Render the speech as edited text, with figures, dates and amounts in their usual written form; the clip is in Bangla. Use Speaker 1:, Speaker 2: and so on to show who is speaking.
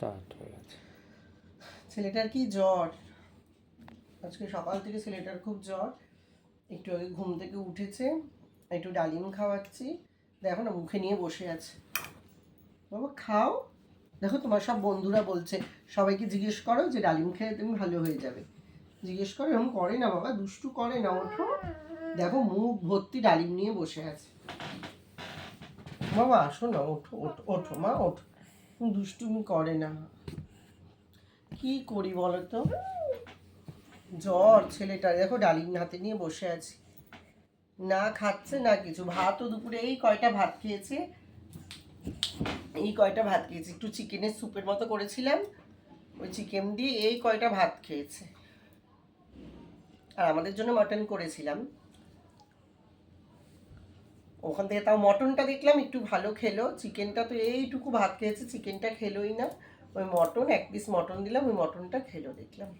Speaker 1: স্টার্ট হয়ে গেছে।
Speaker 2: ছেলেটার কি জ্বর, আজকে সকাল থেকে ছেলেটার খুব জ্বর। একটু আগে ঘুম থেকে উঠেছে, একটু ডালিম খাওয়াচ্ছি, দেখো না মুখে নিয়ে বসে আছে। বাবা খাও, দেখো তোমার সব বন্ধুরা বলছে, সবাইকে জিজ্ঞেস করো যে ডালিম খেয়ে তুমি ভালো হয়ে যাবে। জিজ্ঞেস করো, এরকম করে না বাবা, দুষ্টু করে না। ওঠো, দেখো মুখ ভর্তি ডালিম নিয়ে বসে আছে। বাবা আসো না, ওঠো ওঠো ওঠো মা ওঠো, দুষ্টুমি করে না। কি করি বলো তো, জ্বর ছেলেটা, দেখো ডালিম হাতে নিয়ে বসে আছে, না খাচ্ছে না কিছু। ভাতও দুপুরে এই কয়টা ভাত খেয়েছে, একটু চিকেনের স্যুপের মতো করেছিলাম, ওই চিকেন দিয়ে এই কয়টা ভাত খেয়েছে। আর আমাদের জন্য মটন করেছিলাম, ওখান থেকে তাও মটনটা দেখলাম একটু ভালো খেলো, চিকেনটা তো এইটুকু ভাত খেয়েছে, চিকেনটা খেলোই না। ওই মটন, এক পিস মটন দিলাম, ওই মটনটা খেলো দেখলাম।